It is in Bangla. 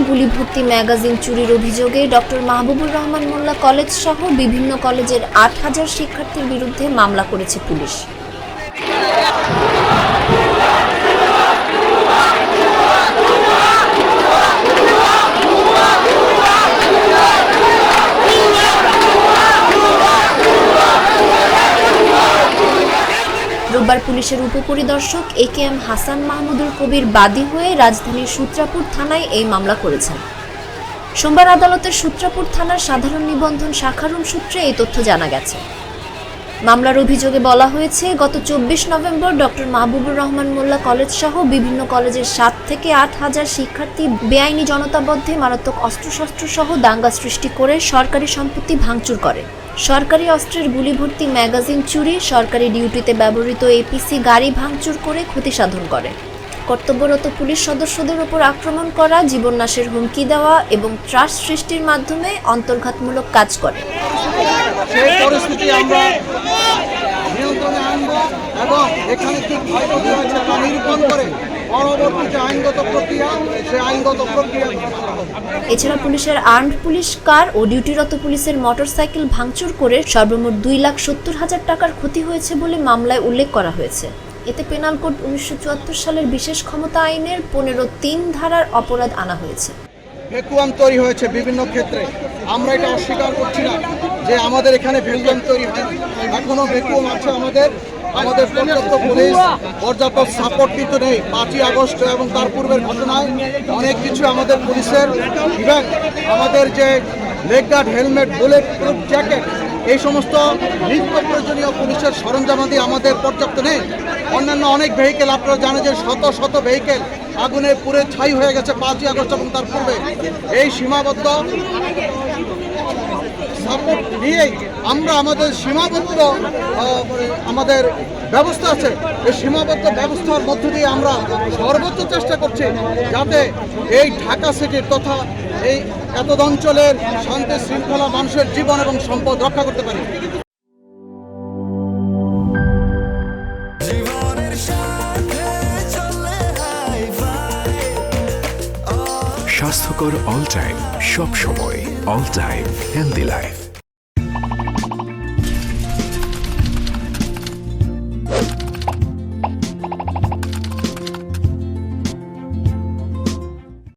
গুলি ভর্তি ম্যাগাজিন চুরির অভিযোগে ডক্টর মাহবুবুর রহমান মোল্লা কলেজ সহ বিভিন্ন কলেজের ৮,০০০ শিক্ষার্থীর বিরুদ্ধে মামলা করেছে পুলিশ। রোববার পুলিশের উপপরিদর্শক AKM হাসান মাহমুদুল কবির বাদী হয়ে রাজধানীর সূত্রাপুর থানায় এই মামলা করেছেন। সোমবার আদালতের সূত্রাপুর থানার সাধারণ নিবন্ধন শাখারুম সূত্রে এই তথ্য জানা গেছে। মামলার অভিযোগে বলা হয়েছে, গত ২৪ নভেম্বর ডক্টর মাহবুবুর রহমান মোল্লা কলেজ সহ বিভিন্ন কলেজের ৭ থেকে ৮,০০০ শিক্ষার্থী বেআইনি জনতাবদ্ধে মারাত্মক অস্ত্রশস্ত্র সহ দাঙ্গা সৃষ্টি করে সরকারি সম্পত্তি ভাঙচুর করে। সরকারি অস্ত্রের গুলি ভর্তি ম্যাগাজিন চুরি, সরকারি ডিউটিতে ব্যবহৃত APC গাড়ি ভাঙচুর করে ক্ষতি সাধন করে, কর্তব্যরত পুলিশ সদস্যদের উপর আক্রমণ করা, জীবননাশের হুমকি দেওয়া এবং ত্রাস সৃষ্টির মাধ্যমে অন্তর্ঘাতমূলক কাজ করে। সেই পরিস্থিতি আমরা নিয়ন্ত্রণে আনব এবং এখানে কি ক্ষয়ক্ষতি হয়েছে তা নিরূপণ করে পরবর্তী যে আইনগত প্রক্রিয়া, সেই আইনগত প্রক্রিয়া। এছাড়া পুলিশের আর্মড পুলিশ কার ও ডিউটিরত পুলিশের মোটরসাইকেল ভাঙচুর করে সর্বমোট ২,৭০,০০০ টাকার ক্ষতি হয়েছে বলে মামলায় উল্লেখ করা হয়েছে। এতে পেনাল কোড ১৯৭৪ সালের বিশেষ ক্ষমতা আইনের ১৫(৩) ধারার অপরাধ আনা হয়েছে। ভ্যাকুয়াম তৈরি হয়েছে বিভিন্ন ক্ষেত্রে, আমরা এটা অস্বীকার করছি না যে আমাদের এখানে ভ্যাকুয়াম তৈরি হয়, এখনো ভ্যাকুয়াম আছে। আমাদের পর্যাপ্ত পুলিশ পর্যাপ্ত সাপোর্ট কিন্তু নেই। ৫ই আগস্ট এবং তার পূর্বের ঘটনায় অনেক কিছু আমাদের পুলিশের, ইভেন আমাদের যে leg guard, helmet, bullet proof jacket, এই সমস্ত নিত্য প্রয়োজনীয় পুলিশের সরঞ্জামাদি আমাদের পর্যাপ্ত নেই। অন্যান্য অনেক ভেহিকেল, আপনারা জানেন যে শত শত ভেহিকেল আগুনে পুড়ে ছাই হয়ে গেছে ৫ই আগস্ট এবং তার পূর্বে। এই সীমাবদ্ধ সাপোর্ট নিয়েই আমরা আমাদের সীমাবদ্ধ আমাদের ব্যবস্থা আছে, এই সীমাবদ্ধ ব্যবস্থার মধ্য দিয়ে আমরা সর্বোচ্চ চেষ্টা করছি যাতে এই ঢাকা সিটির তথা এই এত অঞ্চলের শান্তি শৃঙ্খলা, মানুষের জীবন এবং সম্পদ রক্ষা করতে পারি। স্বাস্থ্যকর অল টাইম, সব সময় অল টাইম হেলদি লাইফ।